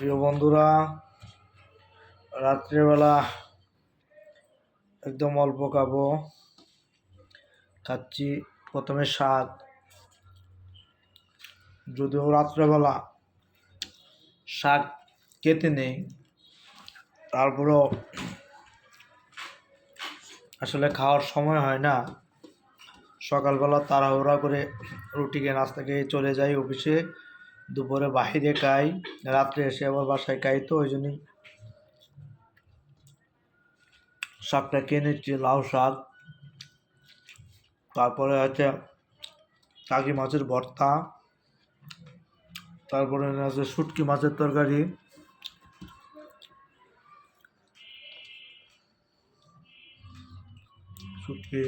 প্রিয় বন্ধুরা, রাত্রেবেলা একদম অল্প খাচ্ছি। প্রথমে শাক, যদিও রাত্রেবেলা শাক খেতে নেই, তারপরেও আসলে খাওয়ার সময় হয় না। সকালবেলা তাড়াহুড়া করে রুটি খেয়ে নাস্তা খেয়ে চলে যাই অফিসে, দুপুরে বাহিরে খাই, রাত্রে এসে আবার বাসায় খাই। তো ওই জন্যই শাকটা খেয়ে নিচ্ছি, লাউ শাক। তারপরে আছে টাকি মাছের ভর্তা, তারপরে আছে শুটকি মাছের তরকারি। শুটকি